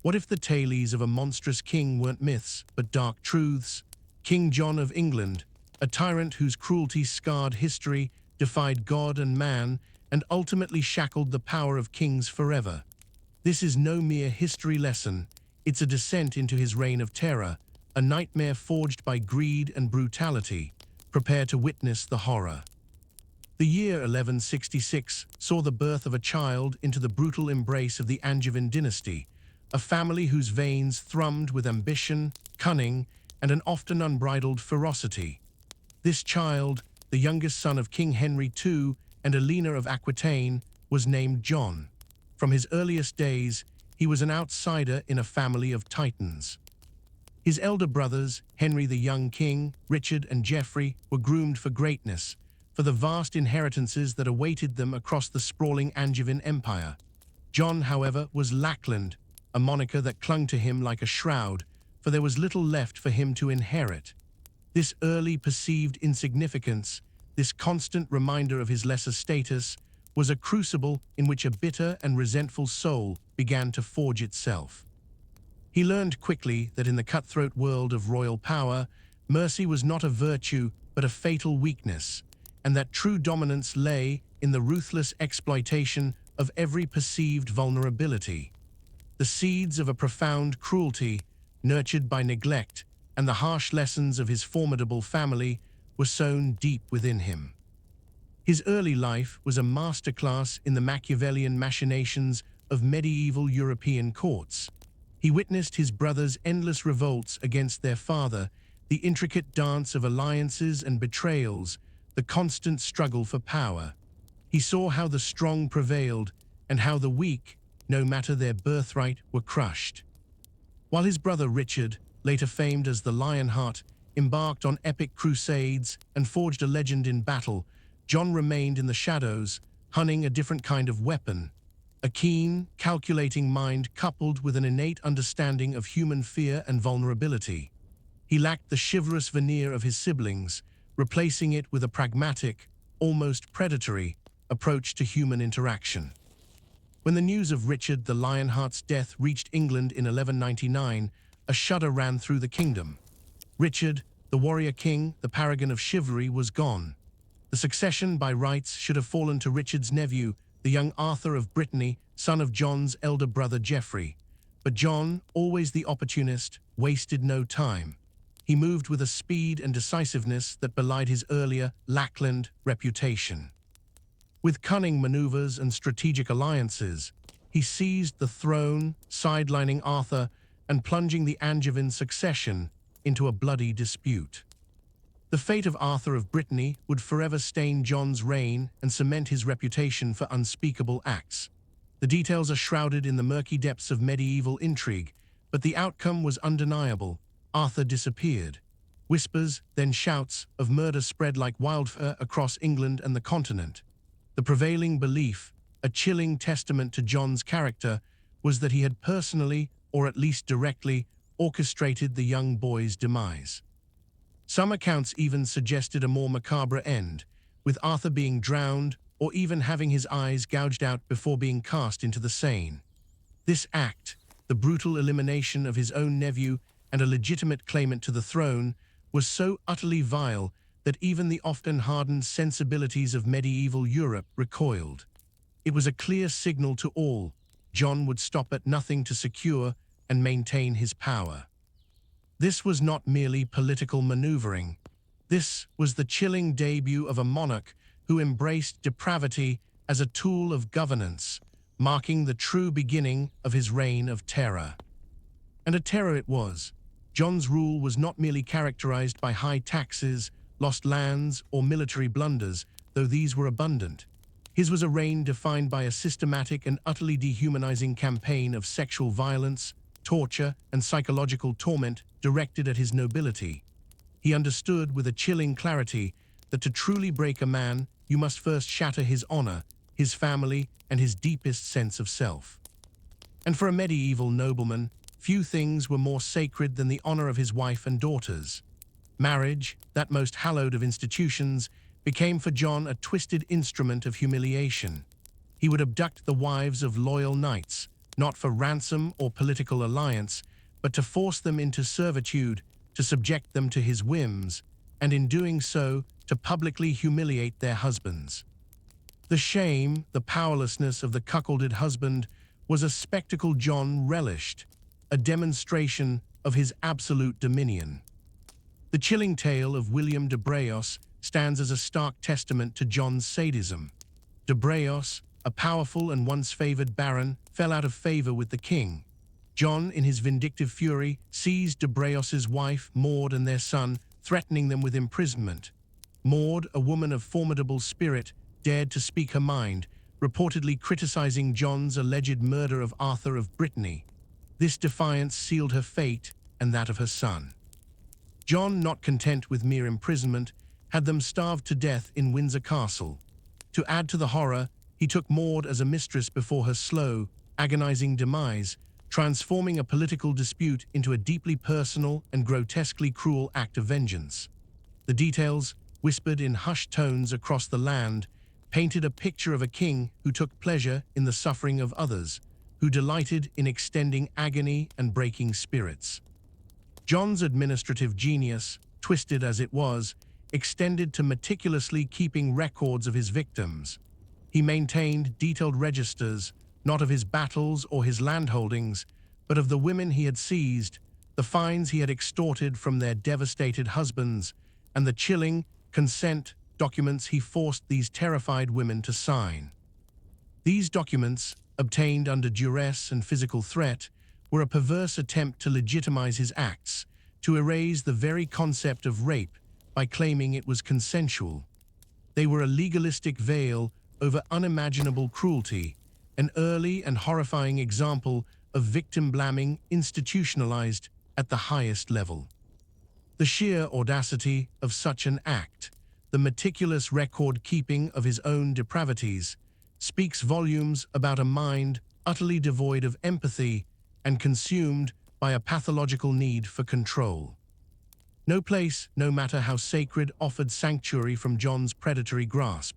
What if the tales of a monstrous king weren't myths, but dark truths? King John of England, a tyrant whose cruelty scarred history, defied God and man, and ultimately shackled the power of kings forever. This is no mere history lesson, it's a descent into his reign of terror, a nightmare forged by greed and brutality. Prepare to witness the horror. The year 1166 saw the birth of a child into the brutal embrace of the Angevin dynasty, a family whose veins thrummed with ambition, cunning, and an often unbridled ferocity. This child, the youngest son of King Henry II and Elena of Aquitaine, was named John. From his earliest days, he was an outsider in a family of titans. His elder brothers, Henry the young king, Richard and Geoffrey, were groomed for greatness, for the vast inheritances that awaited them across the sprawling Angevin Empire. John, however, was Lackland, a moniker that clung to him like a shroud, for there was little left for him to inherit. This early perceived insignificance, this constant reminder of his lesser status, was a crucible in which a bitter and resentful soul began to forge itself. He learned quickly that in the cutthroat world of royal power, mercy was not a virtue but a fatal weakness, and that true dominance lay in the ruthless exploitation of every perceived vulnerability. The seeds of a profound cruelty, nurtured by neglect, and the harsh lessons of his formidable family were sown deep within him. His early life was a masterclass in the Machiavellian machinations of medieval European courts. He witnessed his brothers' endless revolts against their father, the intricate dance of alliances and betrayals, the constant struggle for power. He saw how the strong prevailed and how the weak, no matter their birthright, were crushed. While his brother Richard, later famed as the Lionheart, embarked on epic crusades and forged a legend in battle, John remained in the shadows, hunting a different kind of weapon, a keen, calculating mind coupled with an innate understanding of human fear and vulnerability. He lacked the chivalrous veneer of his siblings, replacing it with a pragmatic, almost predatory, approach to human interaction. When the news of Richard the Lionheart's death reached England in 1199, a shudder ran through the kingdom. Richard, the warrior king, the paragon of chivalry, was gone. The succession by rights should have fallen to Richard's nephew, the young Arthur of Brittany, son of John's elder brother Geoffrey. But John, always the opportunist, wasted no time. He moved with a speed and decisiveness that belied his earlier Lackland reputation. With cunning maneuvers and strategic alliances, he seized the throne, sidelining Arthur and plunging the Angevin succession into a bloody dispute. The fate of Arthur of Brittany would forever stain John's reign and cement his reputation for unspeakable acts. The details are shrouded in the murky depths of medieval intrigue, but the outcome was undeniable. Arthur disappeared. Whispers, then shouts, of murder spread like wildfire across England and the continent. The prevailing belief, a chilling testament to John's character, was that he had personally, or at least directly, orchestrated the young boy's demise. Some accounts even suggested a more macabre end, with Arthur being drowned or even having his eyes gouged out before being cast into the Seine. This act, the brutal elimination of his own nephew and a legitimate claimant to the throne, was so utterly vile that even the often hardened sensibilities of medieval Europe recoiled. It was a clear signal to all: John would stop at nothing to secure and maintain his power. This was not merely political maneuvering. This was the chilling debut of a monarch who embraced depravity as a tool of governance, marking the true beginning of his reign of terror. And a terror it was. John's rule was not merely characterized by high taxes, lost lands, or military blunders, though these were abundant. His was a reign defined by a systematic and utterly dehumanizing campaign of sexual violence, torture, and psychological torment directed at his nobility. He understood with a chilling clarity that to truly break a man, you must first shatter his honor, his family, and his deepest sense of self. And for a medieval nobleman, few things were more sacred than the honor of his wife and daughters. Marriage, that most hallowed of institutions, became for John a twisted instrument of humiliation. He would abduct the wives of loyal knights, not for ransom or political alliance, but to force them into servitude, to subject them to his whims, and in doing so, to publicly humiliate their husbands. The shame, the powerlessness of the cuckolded husband was a spectacle John relished, a demonstration of his absolute dominion. The chilling tale of William de Braos stands as a stark testament to John's sadism. De Braos, a powerful and once favored baron, fell out of favor with the king. John, in his vindictive fury, seized de Braos's wife, Maud, and their son, threatening them with imprisonment. Maud, a woman of formidable spirit, dared to speak her mind, reportedly criticizing John's alleged murder of Arthur of Brittany. This defiance sealed her fate and that of her son. John, not content with mere imprisonment, had them starved to death in Windsor Castle. To add to the horror, he took Maud as a mistress before her slow, agonizing demise, transforming a political dispute into a deeply personal and grotesquely cruel act of vengeance. The details, whispered in hushed tones across the land, painted a picture of a king who took pleasure in the suffering of others, who delighted in extending agony and breaking spirits. John's administrative genius, twisted as it was, extended to meticulously keeping records of his victims. He maintained detailed registers, not of his battles or his landholdings, but of the women he had seized, the fines he had extorted from their devastated husbands, and the chilling consent documents he forced these terrified women to sign. These documents, obtained under duress and physical threat, were a perverse attempt to legitimize his acts, to erase the very concept of rape by claiming it was consensual. They were a legalistic veil over unimaginable cruelty, an early and horrifying example of victim blaming institutionalized at the highest level. The sheer audacity of such an act, the meticulous record-keeping of his own depravities, speaks volumes about a mind utterly devoid of empathy and consumed by a pathological need for control. No place, no matter how sacred, offered sanctuary from John's predatory grasp.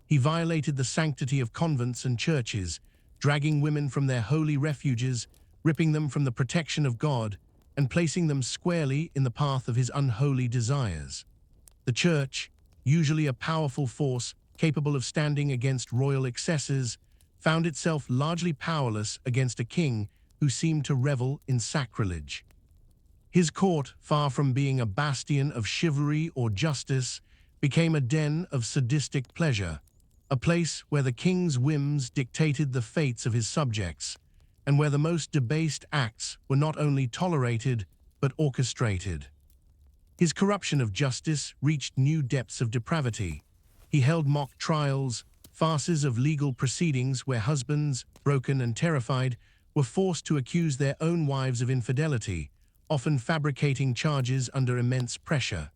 He violated the sanctity of convents and churches, dragging women from their holy refuges, ripping them from the protection of God, and placing them squarely in the path of his unholy desires. The church, usually a powerful force capable of standing against royal excesses, found itself largely powerless against a king who seemed to revel in sacrilege. His court, far from being a bastion of chivalry or justice, became a den of sadistic pleasure, a place where the king's whims dictated the fates of his subjects, and where the most debased acts were not only tolerated, but orchestrated. His corruption of justice reached new depths of depravity. He held mock trials, farces of legal proceedings where husbands, broken and terrified, were forced to accuse their own wives of infidelity, often fabricating charges under immense pressure.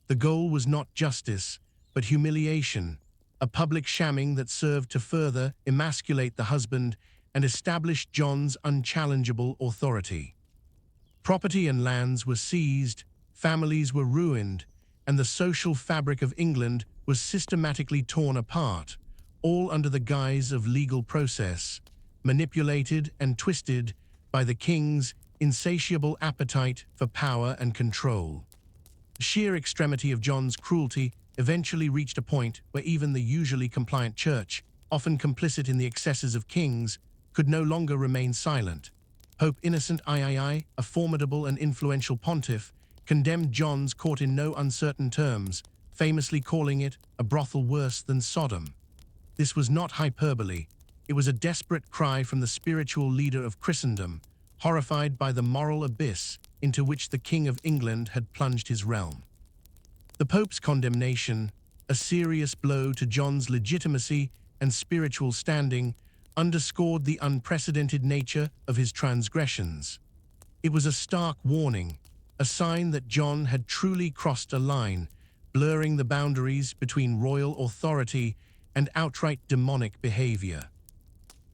The goal was not justice, but humiliation, a public shamming that served to further emasculate the husband and establish John's unchallengeable authority. Property and lands were seized, families were ruined, and the social fabric of England was systematically torn apart, all under the guise of legal process, manipulated and twisted by the king's insatiable appetite for power and control. The sheer extremity of John's cruelty eventually reached a point where even the usually compliant church, often complicit in the excesses of kings, could no longer remain silent. Pope Innocent III, a formidable and influential pontiff, condemned John's court in no uncertain terms, famously calling it a brothel worse than Sodom. This was not hyperbole. It was a desperate cry from the spiritual leader of Christendom, horrified by the moral abyss into which the King of England had plunged his realm. The Pope's condemnation, a serious blow to John's legitimacy and spiritual standing, underscored the unprecedented nature of his transgressions. It was a stark warning, a sign that John had truly crossed a line, blurring the boundaries between royal authority and outright demonic behavior.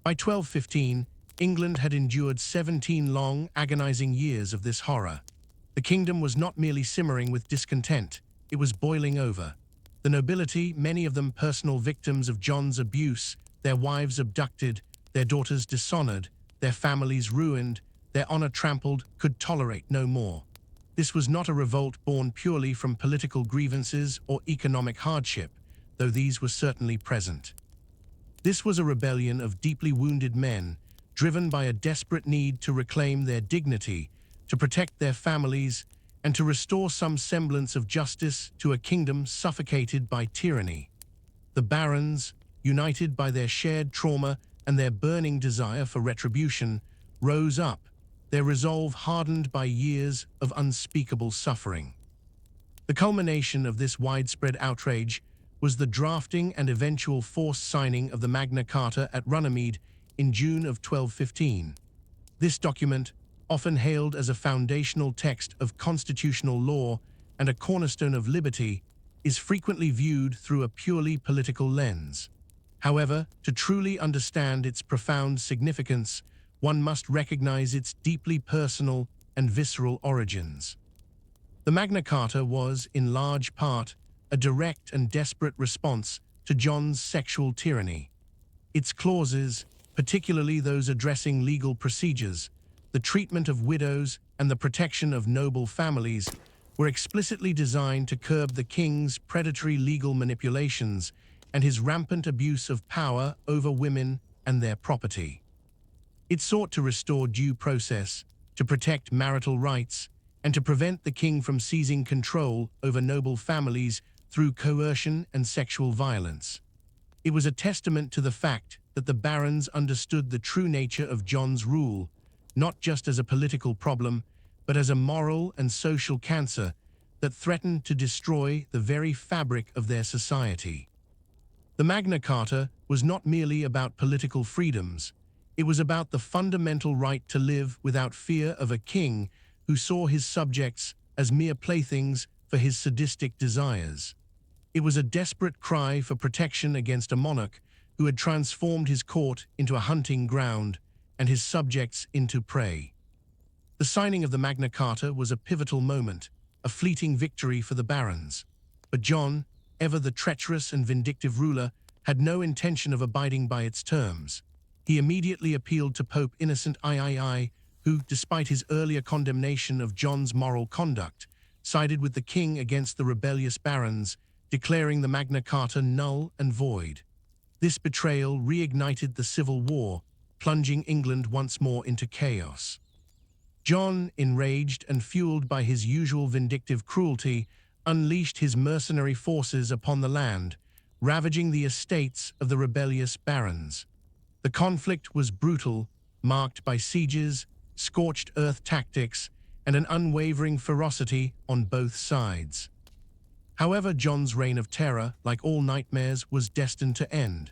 By 1215, England had endured 17 long, agonizing years of this horror. The kingdom was not merely simmering with discontent, it was boiling over. The nobility, many of them personal victims of John's abuse, their wives abducted, their daughters dishonored, their families ruined, their honor trampled, could tolerate no more. This was not a revolt born purely from political grievances or economic hardship, though these were certainly present. This was a rebellion of deeply wounded men, driven by a desperate need to reclaim their dignity, to protect their families, and to restore some semblance of justice to a kingdom suffocated by tyranny. The barons, united by their shared trauma and their burning desire for retribution, rose up, their resolve hardened by years of unspeakable suffering. The culmination of this widespread outrage was the drafting and eventual forced signing of the Magna Carta at Runnymede in June of 1215. This document, often hailed as a foundational text of constitutional law and a cornerstone of liberty, is frequently viewed through a purely political lens. However, to truly understand its profound significance, one must recognize its deeply personal and visceral origins. The Magna Carta was, in large part, a direct and desperate response to John's sexual tyranny. Its clauses, particularly those addressing legal procedures, the treatment of widows, and the protection of noble families, were explicitly designed to curb the king's predatory legal manipulations and his rampant abuse of power over women and their property. It sought to restore due process, to protect marital rights, and to prevent the king from seizing control over noble families through coercion and sexual violence. It was a testament to the fact that the barons understood the true nature of John's rule, not just as a political problem, but as a moral and social cancer that threatened to destroy the very fabric of their society. The Magna Carta was not merely about political freedoms. It was about the fundamental right to live without fear of a king who saw his subjects as mere playthings for his sadistic desires. It was a desperate cry for protection against a monarch who had transformed his court into a hunting ground and his subjects into prey. The signing of the Magna Carta was a pivotal moment, a fleeting victory for the barons. But John, ever the treacherous and vindictive ruler, had no intention of abiding by its terms. He immediately appealed to Pope Innocent III, who, despite his earlier condemnation of John's moral conduct, sided with the king against the rebellious barons, declaring the Magna Carta null and void. This betrayal reignited the civil war, plunging England once more into chaos. John, enraged and fueled by his usual vindictive cruelty, unleashed his mercenary forces upon the land, ravaging the estates of the rebellious barons. The conflict was brutal, marked by sieges, scorched earth tactics, and an unwavering ferocity on both sides. However, John's reign of terror, like all nightmares, was destined to end.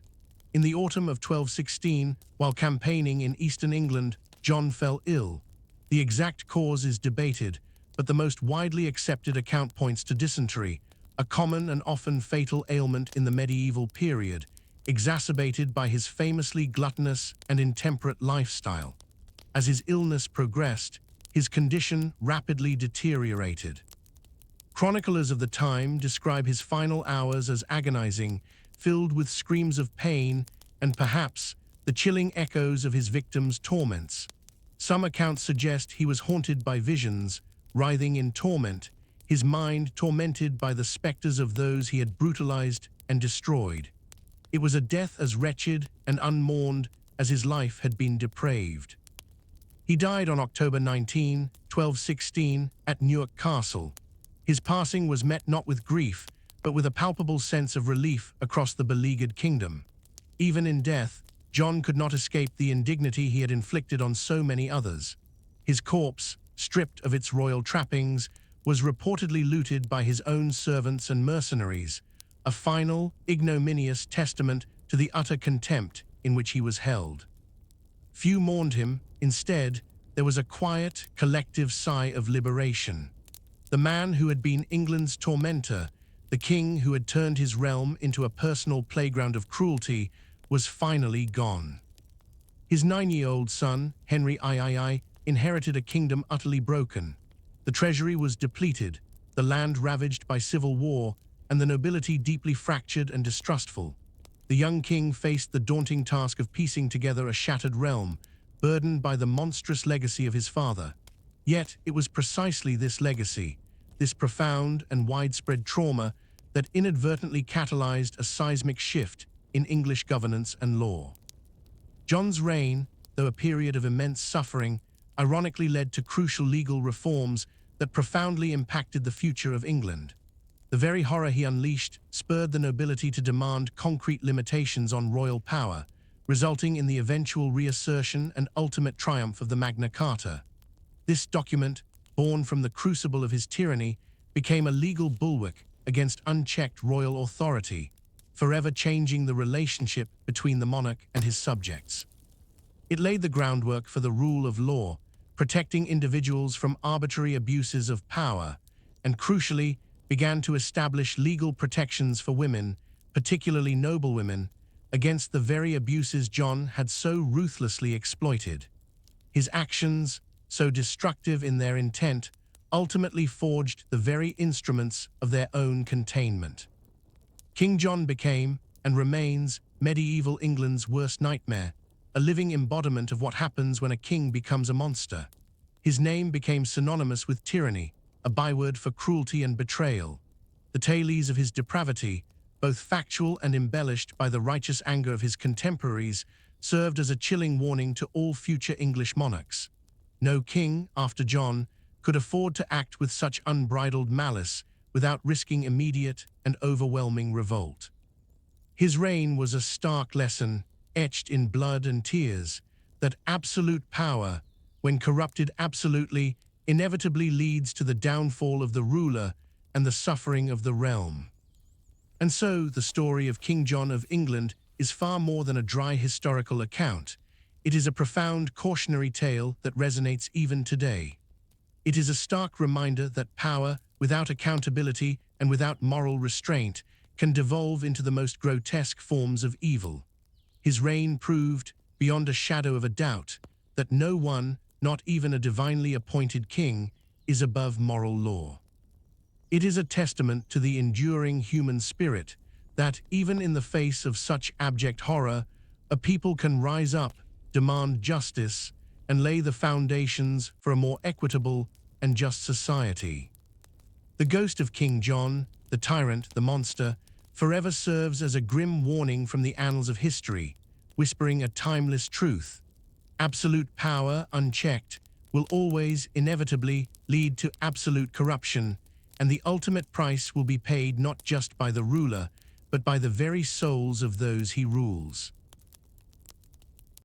In the autumn of 1216, while campaigning in eastern England, John fell ill. The exact cause is debated, but the most widely accepted account points to dysentery, a common and often fatal ailment in the medieval period, exacerbated by his famously gluttonous and intemperate lifestyle. As his illness progressed, his condition rapidly deteriorated. Chroniclers of the time describe his final hours as agonizing, filled with screams of pain and perhaps the chilling echoes of his victims' torments. Some accounts suggest he was haunted by visions, writhing in torment, his mind tormented by the specters of those he had brutalized and destroyed. It was a death as wretched and unmourned as his life had been depraved. He died on October 19, 1216, at Newark Castle. His passing was met not with grief, but with a palpable sense of relief across the beleaguered kingdom. Even in death, John could not escape the indignity he had inflicted on so many others. His corpse, stripped of its royal trappings, was reportedly looted by his own servants and mercenaries, a final, ignominious testament to the utter contempt in which he was held. Few mourned him. Instead, there was a quiet, collective sigh of liberation. The man who had been England's tormentor, the king who had turned his realm into a personal playground of cruelty, was finally gone. His 9-year-old son, Henry III, inherited a kingdom utterly broken. The treasury was depleted, the land ravaged by civil war, and the nobility deeply fractured and distrustful. The young king faced the daunting task of piecing together a shattered realm, burdened by the monstrous legacy of his father. Yet it was precisely this legacy, this profound and widespread trauma, that inadvertently catalyzed a seismic shift in English governance and law. John's reign, though a period of immense suffering, ironically led to crucial legal reforms that profoundly impacted the future of England. The very horror he unleashed spurred the nobility to demand concrete limitations on royal power, resulting in the eventual reassertion and ultimate triumph of the Magna Carta. This document, born from the crucible of his tyranny, became a legal bulwark against unchecked royal authority, forever changing the relationship between the monarch and his subjects. It laid the groundwork for the rule of law, protecting individuals from arbitrary abuses of power, and crucially, began to establish legal protections for women, particularly noblewomen, against the very abuses John had so ruthlessly exploited. His actions, so destructive in their intent, ultimately forged the very instruments of their own containment. King John became, and remains, medieval England's worst nightmare, a living embodiment of what happens when a king becomes a monster. His name became synonymous with tyranny, a byword for cruelty and betrayal. The tales of his depravity, both factual and embellished by the righteous anger of his contemporaries, served as a chilling warning to all future English monarchs. No king, after John, could afford to act with such unbridled malice without risking immediate and overwhelming revolt. His reign was a stark lesson, etched in blood and tears, that absolute power, when corrupted absolutely, inevitably leads to the downfall of the ruler and the suffering of the realm. And so, the story of King John of England is far more than a dry historical account. It is a profound cautionary tale that resonates even today. It is a stark reminder that power, without accountability and without moral restraint, can devolve into the most grotesque forms of evil. His reign proved, beyond a shadow of a doubt, that no one, not even a divinely appointed king, is above moral law. It is a testament to the enduring human spirit that, even in the face of such abject horror, a people can rise up, demand justice, and lay the foundations for a more equitable and just society. The ghost of King John, the tyrant, the monster, forever serves as a grim warning from the annals of history, whispering a timeless truth. Absolute power, unchecked, will always inevitably lead to absolute corruption, and the ultimate price will be paid not just by the ruler, but by the very souls of those he rules.